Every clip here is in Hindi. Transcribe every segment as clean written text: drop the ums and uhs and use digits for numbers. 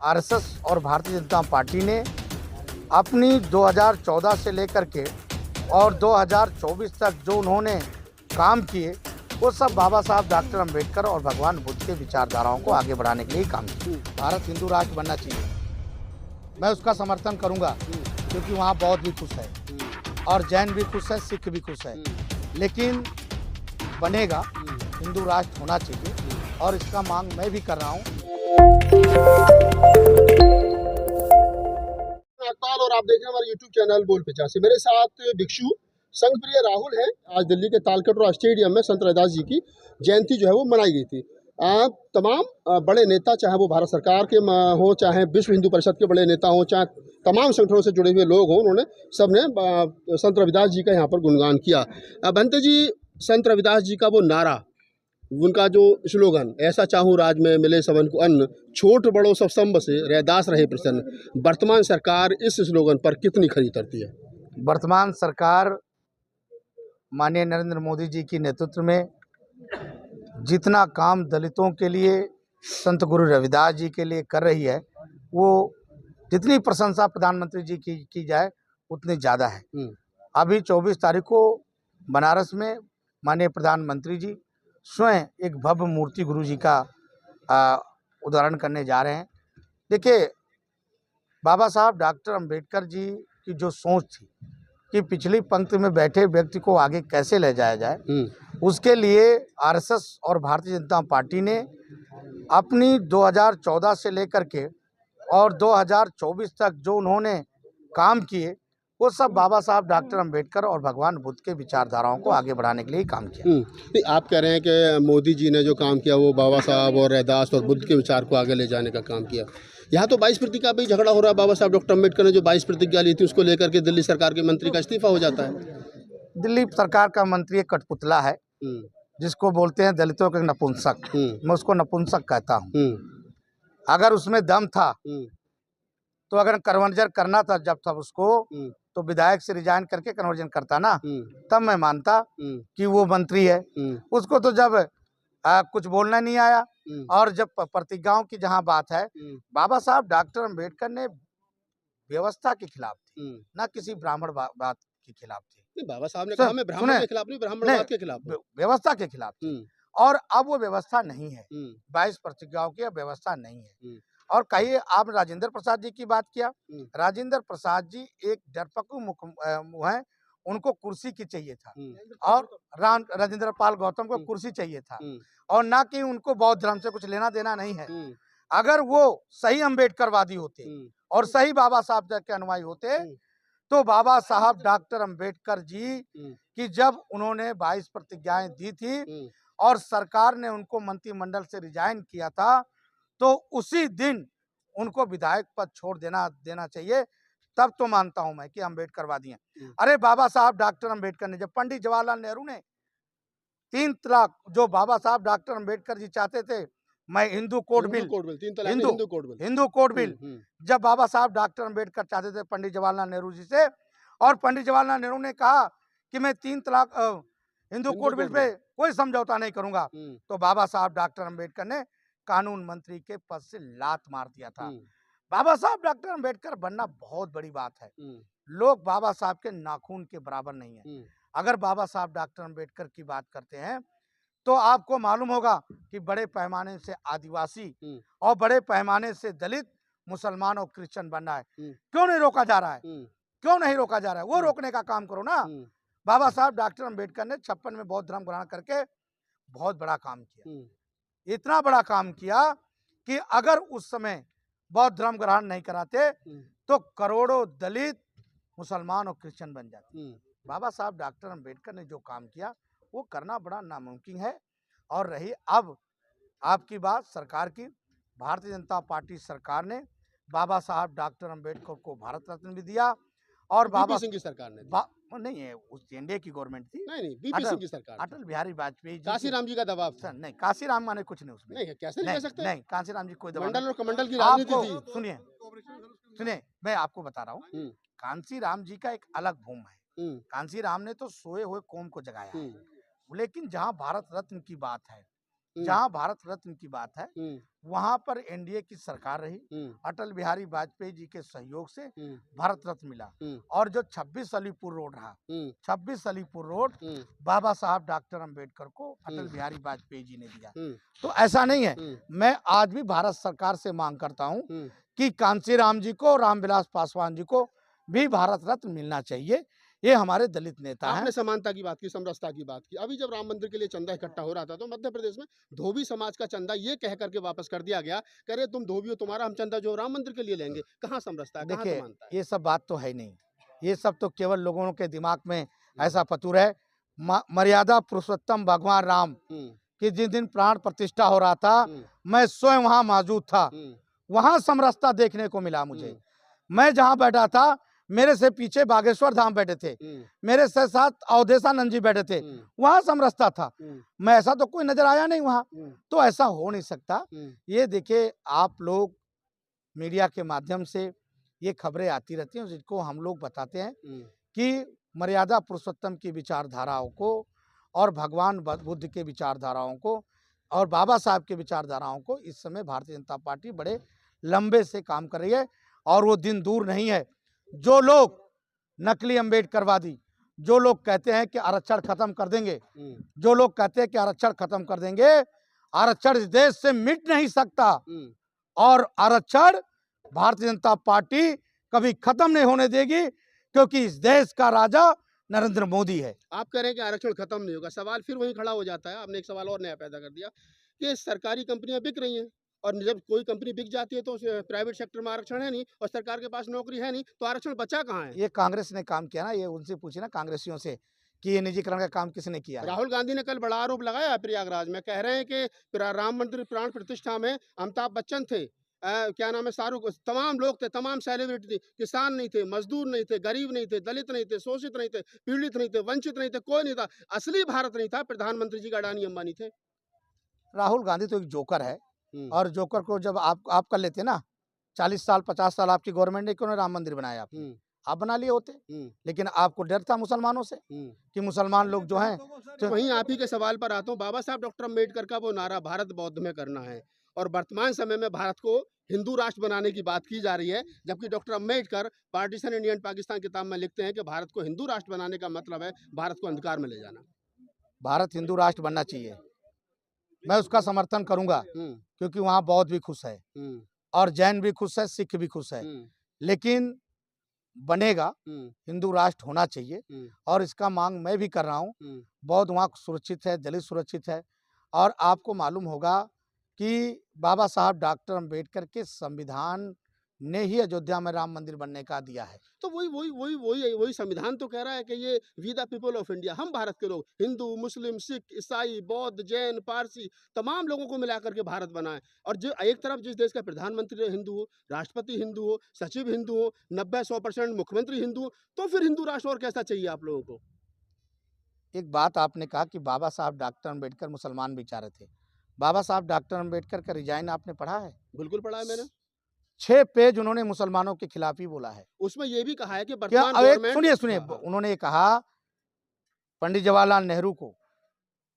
आरएसएस और भारतीय जनता पार्टी ने अपनी 2014 से लेकर के और 2024 तक जो उन्होंने काम किए वो सब बाबा साहब डॉक्टर अंबेडकर और भगवान बुद्ध के विचारधाराओं को आगे बढ़ाने के लिए काम किए। भारत हिंदू राष्ट्र बनना चाहिए, मैं उसका समर्थन करूंगा क्योंकि वहाँ बौद्ध भी खुश है और जैन भी खुश है, सिख भी खुश है, लेकिन बनेगा हिंदू राष्ट्र होना चाहिए और इसका मांग मैं भी कर रहा हूँ। और आप देख रहे हैं हमारे YouTube चैनल बोल 85। मेरे साथ भिक्षु संघ प्रिय राहुल है। आज दिल्ली के तालकटोरा स्टेडियम में संत रविदास जी की जयंती जो है वो मनाई गई थी। तमाम बड़े नेता, चाहे वो भारत सरकार के हो, चाहे विश्व हिंदू परिषद के बड़े नेता हो, चाहे तमाम संगठनों से जुड़े हुए लोग हों, उन्होंने सबने संत रविदास जी का यहाँ पर गुणगान किया। बंते जी, संत रविदास जी का वो नारा, उनका जो स्लोगन, ऐसा चाहूँ राज में मिले सबन को अन्न, छोट बड़ों सब संब से रैदास रहे प्रसन्न, वर्तमान सरकार इस स्लोगन पर कितनी खरी उतरती है? वर्तमान सरकार माननीय नरेंद्र मोदी जी की नेतृत्व में जितना काम दलितों के लिए, संत गुरु रविदास जी के लिए कर रही है, वो जितनी प्रशंसा प्रधानमंत्री जी की जाए उतनी ज़्यादा है। अभी 24 तारीख को बनारस में माननीय प्रधानमंत्री जी स्वयं एक भव्य मूर्ति गुरु जी का उदाहरण करने जा रहे हैं। देखिए, बाबा साहब डॉक्टर अंबेडकर जी की जो सोच थी कि पिछली पंक्ति में बैठे व्यक्ति को आगे कैसे ले जाया जाए, उसके लिए आरएसएस और भारतीय जनता पार्टी ने अपनी 2014 से लेकर के और 2024 तक जो उन्होंने काम किए वो सब बाबा साहब डॉक्टर अंबेडकर और भगवान बुद्ध के विचारधाराओं को आगे बढ़ाने के लिए काम किया। आप कह रहे हैं कि मोदी जी ने जो काम किया वो बाबा साहब और रैदास और बुद्ध के विचार को आगे ले जाने का काम किया। यहाँ तो 22 प्रतिज्ञा भी झगड़ा हो रहा है। बाबा साहब डॉक्टर अंबेडकर ने जो 22 प्रतिज्ञा ली थी उसको लेकर के दिल्ली सरकार के मंत्री का इस्तीफा हो जाता है। दिल्ली सरकार का मंत्री एक कठपुतला है जिसको बोलते हैं दलितों के नपुंसक। मैं उसको नपुंसक कहता हूँ। अगर उसमें दम था तो अगर कन्वर्जन करना था जब तब उसको तो विधायक से रिजाइन करके कन्वर्जन करता ना, तब मैं मानता कि वो मंत्री है। उसको तो जब कुछ बोलना नहीं आया और जब प्रतिज्ञाओं की जहाँ बात है, बाबा साहब डॉक्टर अंबेडकर ने व्यवस्था के खिलाफ थी, ना किसी ब्राह्मण बात के खिलाफ थी। बाबा साहब ने कहा मैं ब्राह्मण के खिलाफ नहीं, ब्राह्मणवाद के खिलाफ हूं। व्यवस्था के खिलाफ थी और अब वो व्यवस्था नहीं है। 22 प्रतिज्ञाओं की अब व्यवस्था नहीं है। और कहिए, आप राजेंद्र प्रसाद जी की बात किया, राजेंद्र प्रसाद जी एक डरपकू मुख हैं, उनको कुर्सी की चाहिए था और राजेंद्र पाल गौतम को कुर्सी चाहिए था और ना कि उनको बौद्ध धर्म से कुछ लेना देना नहीं है। अगर वो सही अम्बेडकरवादी होते और सही बाबा साहब के अनुयायी होते तो बाबा साहब डॉक्टर अंबेडकर जी की जब उन्होंने 22 प्रतिज्ञाएं दी थी और सरकार ने उनको मंत्रिमंडल से रिजाइन किया था तो उसी दिन उनको विधायक पद छोड़ देना चाहिए। तब तो मानता हूं मैं कि अम्बेडकरवादी हैं। अरे बाबा साहब डॉक्टर अंबेडकर ने, जब पंडित जवाहरलाल नेहरू ने 3 तलाक, जो बाबा साहब डॉक्टर अंबेडकर जी चाहते थे, मैं Hindu code bill, Hindu code bill, जब बाबा साहब डॉक्टर अंबेडकर चाहते थे पंडित जवाहरलाल नेहरू जी से, और पंडित जवाहरलाल नेहरू ने कहा कि मैं 3 तलाक हिंदू कोड बिल पे कोई समझौता नहीं करूंगा, तो बाबा साहब डॉक्टर अंबेडकर ने कानून मंत्री के पद से लात मार दिया था। बाबा साहब डॉक्टर अंबेडकर बनना बहुत बड़ी बात है। लोग बाबा साहब के नाखून के बराबर नहीं है। अगर बाबा साहब डॉक्टर अंबेडकर की बात करते हैं तो आपको मालूम होगा कि बड़े पैमाने से आदिवासी और बड़े पैमाने से दलित, मुसलमान और क्रिश्चियन बनना है। क्यों नहीं रोका जा रहा है? क्यों नहीं रोका जा रहा है? वो रोकने का काम करो ना। बाबा साहब डॉक्टर अंबेडकर ने 56 में बौद्ध धर्म ग्रहण करके बहुत बड़ा काम किया। इतना बड़ा काम किया कि अगर उस समय बौद्ध धर्म ग्रहण नहीं कराते तो करोड़ों दलित, मुसलमान और क्रिश्चियन बन जाते। बाबा साहब डॉक्टर अंबेडकर ने जो काम किया वो करना बड़ा नामुमकिन है। और रही अब आपकी बात सरकार की, भारतीय जनता पार्टी सरकार ने बाबा साहब डॉक्टर अंबेडकर को भारत रत्न भी दिया और बाबा सिंह की सरकार ने नहीं है, उस एनडीए की गवर्नमेंट थी। नहीं, बीपी सिंह की सरकार, अटल बिहारी वाजपेयी जी, काशीराम जी का दबाव था। नहीं, काशीराम माने कुछ नहीं उसमें। नहीं, कैसे नहीं कह सकते? नहीं, काशीराम जी कोई दबाव, मंडल और कमंडल की राजनीति थी। सुनिए, मैं आपको बता रहा हूँ, कांसीराम जी का एक अलग भूम है। कांसीराम ने तो सोए हुए कौम को जगाया है। लेकिन जहाँ भारत रत्न की बात है, जहां भारत रत्न की बात है वहां पर एनडीए की सरकार रही, अटल बिहारी वाजपेयी जी के सहयोग से भारत रत्न मिला। और जो 26 अलीपुर रोड रहा, 26 अलीपुर रोड बाबा साहब डॉक्टर अंबेडकर को अटल बिहारी वाजपेयी जी ने दिया। तो ऐसा नहीं है, मैं आज भी भारत सरकार से मांग करता हूं कि कांशीराम जी को, रामविलास पासवान जी को भी भारत रत्न मिलना चाहिए। ये हमारे दलित नेता हैं। आपने समानता की बात की, समरसता की बात की। अभी जब राम मंदिर के लिए चंदा इकट्ठा हो रहा था तो मध्य प्रदेश में धोबी समाज का चंदा ये कह करके वापस कर दिया गया, कह रहे तुम धोबी हो, तुम्हारा हम चंदा जो राम मंदिर के लिए लेंगे। कहाँ समरसता है, कहाँ देखिए, समानता है? ये सब बात तो है नहीं, ये सब तो केवल लोगों के दिमाग में ऐसा फतूर है। मर्यादा पुरुषोत्तम भगवान राम कि जिस दिन प्राण प्रतिष्ठा हो रहा था मैं स्वयं वहां मौजूद था, वहां समरसता देखने को मिला मुझे। मैं जहां बैठा था मेरे से पीछे बागेश्वर धाम बैठे थे, मेरे से साथ अवधेशानंद जी बैठे थे, वहां समरसता था। मैं ऐसा तो कोई नजर आया नहीं वहां, तो ऐसा हो नहीं सकता। ये देखिए, आप लोग मीडिया के माध्यम से ये खबरें आती रहती हैं जिनको हम लोग बताते हैं कि मर्यादा पुरुषोत्तम की विचारधाराओं को और भगवान बुद्ध के विचारधाराओं को और बाबा साहब के विचारधाराओं को इस समय भारतीय जनता पार्टी बड़े लंबे से काम कर रही है। और वो दिन दूर नहीं है, जो लोग नकली अम्बेडकरवादी, जो लोग कहते हैं कि आरक्षण खत्म कर देंगे, जो लोग कहते हैं कि आरक्षण खत्म कर देंगे, आरक्षण इस देश से मिट नहीं सकता। और आरक्षण भारतीय जनता पार्टी कभी खत्म नहीं होने देगी, क्योंकि इस देश का राजा नरेंद्र मोदी है। आप कह रहे हैं कि आरक्षण खत्म नहीं होगा, सवाल फिर वही खड़ा हो जाता है। आपने एक सवाल और नया पैदा कर दिया कि सरकारी कंपनियां बिक रही हैं, और जब कोई कंपनी बिक जाती है तो प्राइवेट सेक्टर में आरक्षण है नहीं और सरकार के पास नौकरी है नहीं, तो आरक्षण बचा कहाँ है? ये कांग्रेस ने काम किया ना, ये उनसे पूछे ना कांग्रेसियों से कि ये निजीकरण का काम किसने किया। राहुल गांधी ने कल बड़ा आरोप लगाया प्रयागराज में, कह रहे हैं कि राम मंदिर प्राण प्रतिष्ठा में अमिताभ बच्चन थे, क्या नाम है, शाहरुख, तमाम लोग थे, तमाम सेलिब्रिटी थे, किसान नहीं थे, मजदूर नहीं थे, गरीब नहीं थे, दलित नहीं थे, शोषित नहीं थे, पीड़ित नहीं थे, वंचित नहीं थे, कोई नहीं था। असली भारत नहीं था, प्रधानमंत्री जी का अडानी अंबानी थे। राहुल गांधी तो एक जोकर है, और जोकर को जब आप कर लेते ना, 40 साल 50 साल आपकी गवर्नमेंट ने क्यों राम मंदिर बनाया, आप बना लिए होते। लेकिन आपको डर था मुसलमानों से कि मुसलमान लोग जो हैं तो वहीं आप ही के सवाल पर आता हूँ। बाबा साहब डॉक्टर अम्बेडकर का वो नारा भारत बौद्ध में करना है, और वर्तमान समय में भारत को हिंदू राष्ट्र बनाने की बात की जा रही है, जबकि doctor Ambedkar partition India and Pakistan किताब में लिखते हैं कि भारत को हिंदू राष्ट्र बनाने का मतलब है भारत को अंधकार में ले जाना। भारत हिंदू राष्ट्र बनना चाहिए, मैं उसका समर्थन करूंगा, क्योंकि वहाँ बौद्ध भी खुश है और जैन भी खुश है, सिख भी खुश है। लेकिन बनेगा, हिंदू राष्ट्र होना चाहिए, और इसका मांग मैं भी कर रहा हूँ। बौद्ध वहाँ सुरक्षित है, दलित सुरक्षित है, और आपको मालूम होगा कि बाबा साहब डॉक्टर अम्बेडकर के संविधान ने ही अयोध्या में राम मंदिर बनने का दिया है। तो वही संविधान तो कह रहा है कि ये we the people of India, हम भारत के लोग, हिंदू, मुस्लिम, सिख, ईसाई, बौद्ध, जैन, पारसी, तमाम लोगों को मिलाकर के भारत बनाए। और जो एक तरफ जिस देश का प्रधानमंत्री हिंदू हो, राष्ट्रपति हिंदू हो, सचिव हिंदू हो, 90-100% मुख्यमंत्री हिंदू हो, तो फिर हिंदू राष्ट्र और कैसा चाहिए आप लोगों को? एक बात आपने कहा कि बाबा साहब डॉक्टर अम्बेडकर मुसलमान बेचारे थे। बाबा साहब डॉक्टर अम्बेडकर का रिजाइन आपने पढ़ा है? बिल्कुल पढ़ा है मैंने। 6 पेज उन्होंने मुसलमानों के खिलाफ ही बोला है। उसमें ये भी कहा है कि क्या वर्तमान गवर्नमेंट, सुनिए, उन्होंने ये कहा पंडित जवाहरलाल नेहरू को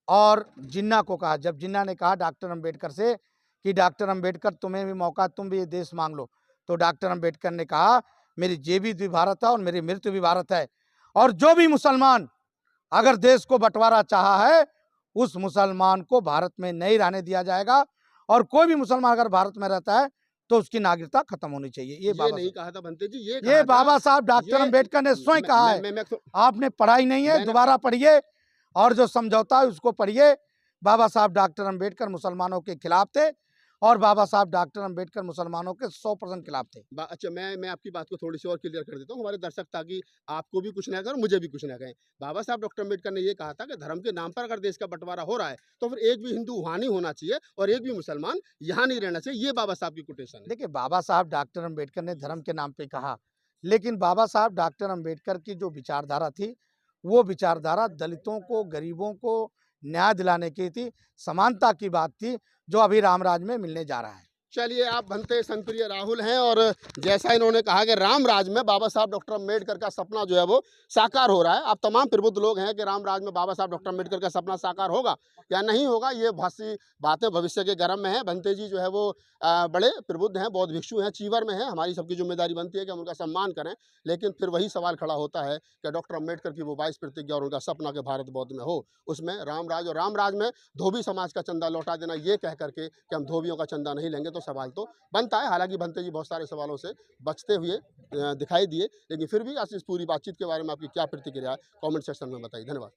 और जिन्ना को कहा, जब जिन्ना ने कहा डॉक्टर अम्बेडकर से कि डॉक्टर अम्बेडकर तुम्हें भी मौका, तुम भी ये देश मांग लो, तो डॉक्टर अम्बेडकर ने कहा मेरी जेबी भी भारत है और मेरी मृत्यु भी भारत है, और जो भी मुसलमान अगर देश को बंटवारा चाहा है उस मुसलमान को भारत में नहीं रहने दिया जाएगा, और कोई भी मुसलमान अगर भारत में रहता है तो उसकी नागरिकता खत्म होनी चाहिए। ये बाबा नहीं कहा था भंते जी, ये बाबा साहब डॉक्टर अम्बेडकर ने स्वयं कहा है। आपने पढ़ा ही नहीं है, दोबारा पढ़िए, और जो समझौता है उसको पढ़िए। बाबा साहब डॉक्टर अम्बेडकर मुसलमानों के खिलाफ थे, और बाबा साहब डॉक्टर अम्बेडकर मुसलमानों के 100% खिलाफ थे। अच्छा, मैं आपकी बात को थोड़ी सी और क्लियर कर देता हूँ हमारे दर्शक, ताकि आपको भी कुछ ना कहें मुझे भी कुछ ना कहें। बाबा साहब डॉक्टर अम्बेडकर ने ये कहा था कि धर्म के नाम पर अगर देश का बंटवारा हो रहा है तो फिर एक भी हिंदू वहाँ नहीं होना चाहिए और एक भी मुसलमान यहाँ नहीं रहना चाहिए। ये बाबा साहब की कोटेशन है। देखिए, बाबा साहब डॉक्टर अम्बेडकर ने धर्म के नाम पे कहा, लेकिन बाबा साहब डॉक्टर अम्बेडकर की जो विचारधारा थी वो विचारधारा दलितों को, गरीबों को न्याय दिलाने की थी, समानता की बात थी, जो अभी रामराज में मिलने जा रहा है। चलिए, आप भंते संघप्रिय राहुल हैं और जैसा इन्होंने कहा कि राम राज में बाबा साहब डॉक्टर अम्बेडकर का सपना जो है वो साकार हो रहा है। आप तमाम प्रबुद्ध लोग हैं कि राम राज में बाबा साहब डॉक्टर अम्बेडकर का सपना साकार होगा या नहीं होगा, ये भाषी बातें भविष्य के गर्म में हैं। भंते जी जो है वो बड़े प्रबुद्ध हैं, बौद्ध भिक्षु हैं, चीवर में हैं। हमारी सबकी जिम्मेदारी बनती है कि हम उनका सम्मान करें, लेकिन फिर वही सवाल खड़ा होता है कि डॉक्टर अम्बेडकर की वो 22 प्रतिज्ञा और उनका सपना कि भारत बौद्ध में हो, उसमें राम राज और राम राज में धोबी समाज का चंदा लौटा देना, ये कह करके कि हम धोबियों का चंदा नहीं लेंगे, तो सवाल तो बनता है। हालांकि भंते जी बहुत सारे सवालों से बचते हुए दिखाई दिए, लेकिन फिर भी आज इस पूरी बातचीत के बारे में आपकी क्या प्रतिक्रिया है, कमेंट सेक्शन में बताइए। धन्यवाद।